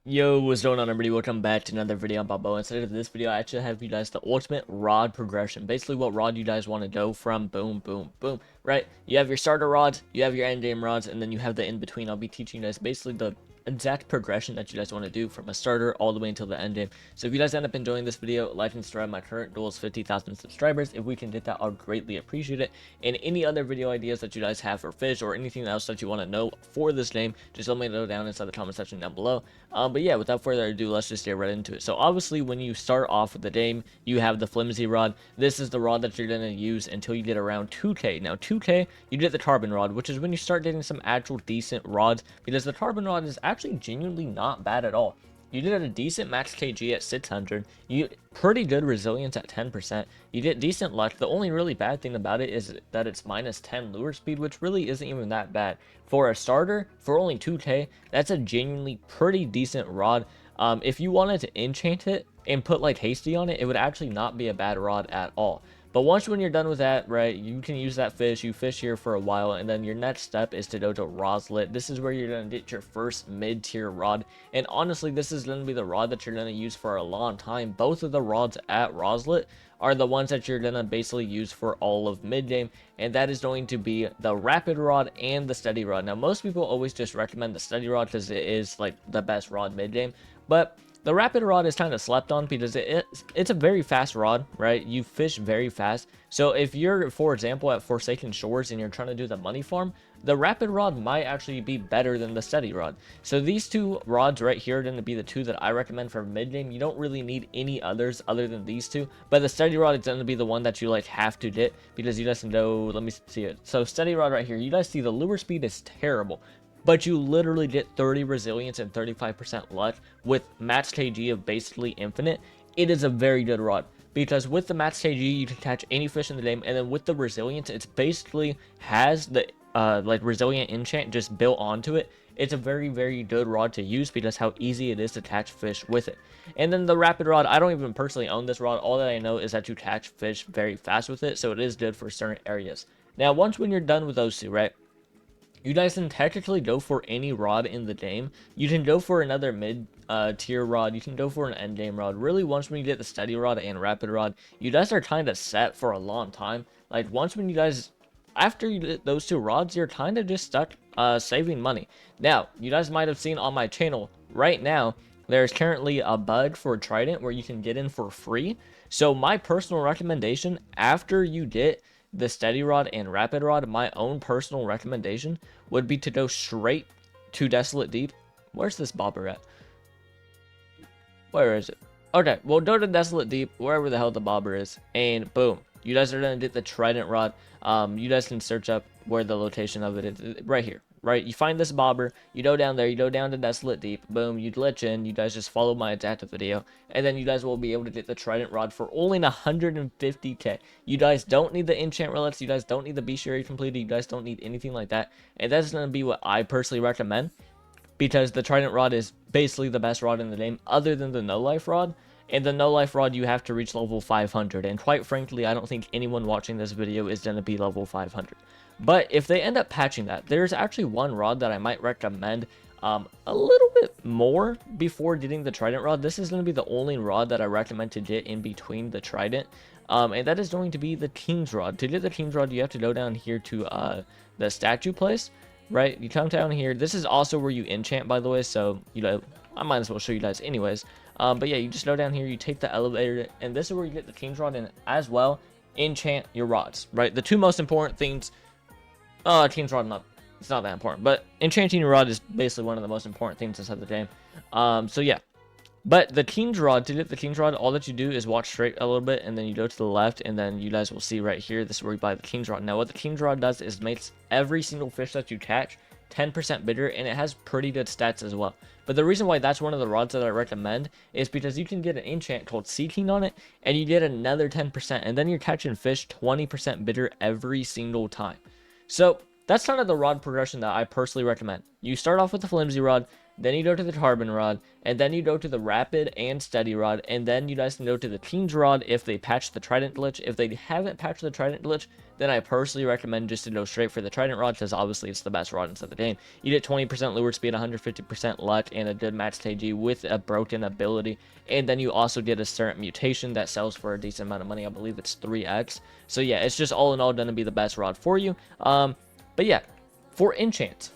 Yo, what's going on, everybody? Welcome back to another video on Balboa. Instead of this video, I actually have you guys the ultimate rod progression. Basically, what rod you guys want to go from. Boom, boom, boom. Right? You have your starter rods, you have your end game rods, and then you have the in between. I'll be teaching you guys basically the exact progression that you guys want to do from a starter all the way until the end game. So if you guys end up enjoying this video, like and subscribe. My current goal is 50,000 subscribers. If we can get that, I'll greatly appreciate it. And any other video ideas that you guys have for Fish or anything else that you want to know for this game, just let me know down inside the comment section down below. But yeah, without further ado, let's just get right into it. So obviously, when you start off with the game, you have the flimsy rod. This is the rod that you're going to use until you get around 2k. Now 2k, you get the carbon rod, which is when you start getting some actual decent rods, because the carbon rod is actually genuinely not bad at all. You did a decent max kg at 600, you pretty good resilience at 10%, you get decent luck. The only really bad thing about it is that it's minus 10 lure speed, which really isn't even that bad. For a starter, for only 2k, that's a genuinely pretty decent rod. If you wanted to enchant it and put like hasty on it, it would actually not be a bad rod at all. But once when you're done with that, right, you can use that fish, you fish here for a while, and then your next step is to go to Roslet. This is where you're going to get your first mid-tier rod, and honestly, this is going to be the rod that you're going to use for a long time. Both of the rods at Roslet are the ones that you're going to basically use for all of mid-game, and that is going to be the rapid rod and the steady rod. Now, most people always just recommend the steady rod because it is like the best rod mid-game, but the rapid rod is kind of slept on because it's a very fast rod, right? You fish very fast. So if you're, for example, at Forsaken Shores and you're trying to do the money farm, the rapid rod might actually be better than the steady rod. So these two rods right here are going to be the two that I recommend for mid game. You don't really need any others other than these two, but the steady rod is going to be the one that you like have to get, because you guys can go, let me see it. So steady rod right here, you guys see the lure speed is terrible, but you literally get 30 resilience and 35% luck with max kg of basically infinite. It is a very good rod, because with the max kg you can catch any fish in the game, and then with the resilience, it's basically has the like resilient enchant just built onto it. It's a very, very good rod to use because how easy it is to catch fish with it. And then the rapid rod, I don't even personally own this rod. All that I know is that you catch fish very fast with it, so it is good for certain areas. Now once when you're done with those two, right, you guys can technically go for any rod in the game. You can go for another mid tier rod. You can go for an end game rod. Really, once when you get the steady rod and rapid rod, you guys are kind of set for a long time. Like once when you guys, after you get those two rods, you're kind of just stuck saving money. Now, you guys might have seen on my channel right now, there's currently a bug for Trident where you can get in for free. So my personal recommendation, after you get the steady rod and rapid rod, my own personal recommendation would be to go straight to Desolate Deep. Where's this bobber at? Where is it? Okay, well, go to Desolate Deep, wherever the hell the bobber is, and boom, you guys are gonna get the Trident Rod. You guys can search up where the location of it is, right here. Right, you find this bobber, you go down there, you go down to Desolate Deep, boom, you glitch in, you guys just follow my adaptive video, and then you guys will be able to get the Trident Rod for only 150k. You guys don't need the enchant relics, you guys don't need the bestiary completed, you guys don't need anything like that, and that's going to be what I personally recommend, because the Trident Rod is basically the best rod in the game, other than the no life rod. And the no life rod, you have to reach level 500, and quite frankly, I don't think anyone watching this video is going to be level 500. But if they end up patching that, there's actually one rod that I might recommend a little bit more before getting the Trident Rod. This is going to be the only rod that I recommend to get in between the Trident, and that is going to be the King's Rod. To get the King's Rod, you have to go down here to the statue place, right? You come down here. This is also where you enchant, by the way, so, you know, I might as well show you guys anyways. But yeah, you just go down here, you take the elevator, and this is where you get the King's Rod, and as well, enchant your rods, right? The two most important things. King's Rod, it's not that important, but enchanting your rod is basically one of the most important things inside the game. So yeah, but the King's Rod, to get the King's Rod, all that you do is walk straight a little bit, and then you go to the left, and then you guys will see right here, this is where you buy the King's Rod. Now, what the King's Rod does is makes every single fish that you catch 10% bigger, and it has pretty good stats as well. But the reason why that's one of the rods that I recommend is because you can get an enchant called Seeking on it, and you get another 10%, and then you're catching fish 20% bigger every single time. So that's kind of the rod progression that I personally recommend. You start off with the flimsy rod, then you go to the Carbon Rod, and then you go to the Rapid and Steady Rod, and then you guys can go to the Teens Rod if they patch the Trident glitch. If they haven't patched the Trident glitch, then I personally recommend just to go straight for the Trident Rod, because obviously it's the best rod inside the game. You get 20% lure speed, 150% luck, and a good max KG with a broken ability, and then you also get a certain mutation that sells for a decent amount of money. I believe it's 3x. So yeah, it's just all in all going to be the best rod for you. But yeah, for enchants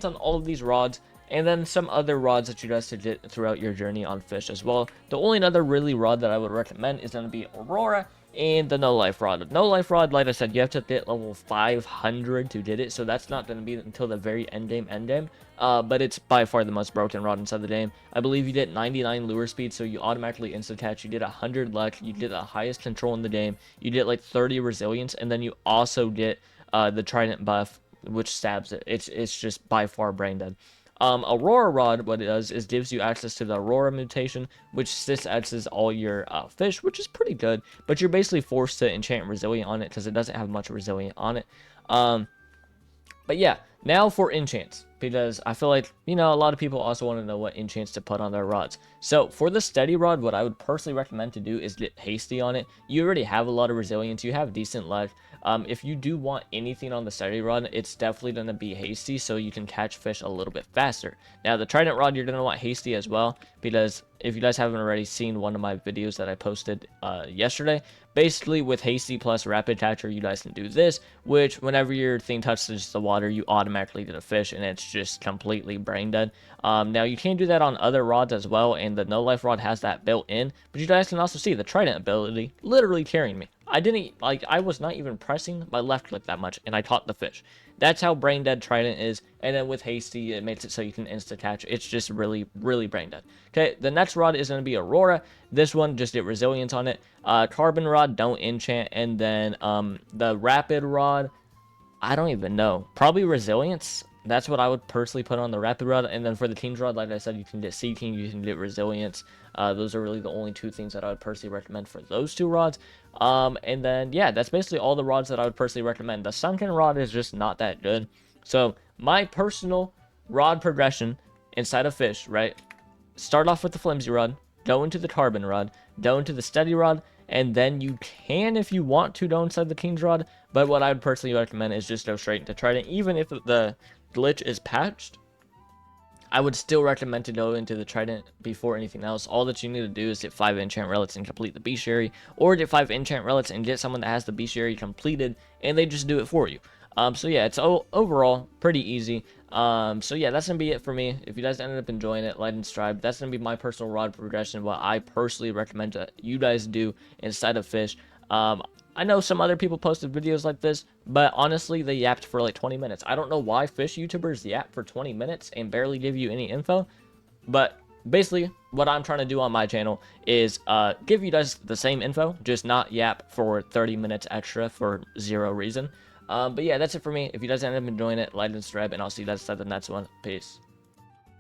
on all of these rods, and then some other rods that you guys should get throughout your journey on Fish as well. The only other really rod that I would recommend is going to be Aurora and the No Life Rod. No Life Rod, like I said, you have to get level 500 to get it, so that's not going to be until the very end game. But it's by far the most broken rod inside the game. I believe you get 99 lure speed, so you automatically insta-catch. You get 100 luck. You get the highest control in the game. You get like 30 resilience, and then you also get the Trident buff, which stabs it. It's just by far brain dead. Aurora Rod, what it does is gives you access to the Aurora mutation, which accesses all your fish, which is pretty good, but you're basically forced to enchant Resilient on it because it doesn't have much Resilient on it. But yeah, now for enchants, because I feel like, you know, a lot of people also want to know what enchants to put on their rods. So for the Steady Rod, what I would personally recommend to do is get Hasty on it. You already have a lot of resilience, you have decent luck. If you do want anything on the Steady Rod, it's definitely going to be Hasty, so you can catch fish a little bit faster. Now, the Trident Rod, you're going to want Hasty as well, because if you guys haven't already seen one of my videos that I posted yesterday, basically with Hasty plus Rapid Catcher, you guys can do this, which whenever your thing touches the water, you automatically get a fish, and it's just completely brain dead. Now, you can do that on other rods as well, and the No Life Rod has that built in, but you guys can also see the Trident ability literally carrying me. I was not even pressing my left click that much, and I caught the fish. That's how brain dead Trident is, and then with Hasty, it makes it so you can insta-catch. It's just really, really brain dead. Okay, the next rod is going to be Aurora. This one, just get Resilience on it. Carbon Rod, don't enchant, and then the Rapid Rod, I don't even know. Probably Resilience. That's what I would personally put on the Rapid Rod. And then for the Teens Rod, like I said, you can get Sea King, you can get Resilience. Those are really the only two things that I would personally recommend for those two rods. And then, yeah, that's basically all the rods that I would personally recommend. The Sunken Rod is just not that good. So my personal rod progression inside of Fish, right? Start off with the Flimsy Rod, go into the Carbon Rod, go into the Steady Rod, and then you can, if you want to, go inside the Teens Rod. But what I would personally recommend is just go straight into Trident. Even if the glitch is patched, I would still recommend to go into the Trident before anything else. All that you need to do is get 5 enchant relics and complete the bestiary, or get 5 enchant relics and get someone that has the bestiary completed, and they just do it for you. So yeah, it's overall pretty easy. So yeah, that's gonna be it for me. If you guys ended up enjoying it, like and subscribe. That's gonna be my personal rod progression, what I personally recommend that you guys do inside of Fish. I know some other people posted videos like this, but honestly, they yapped for like 20 minutes. I don't know why Fish YouTubers yap for 20 minutes and barely give you any info, but basically, what I'm trying to do on my channel is give you guys the same info, just not yap for 30 minutes extra for zero reason. But yeah, that's it for me. If you guys ended up enjoying it, like and subscribe, and I'll see you guys at the next one. Peace.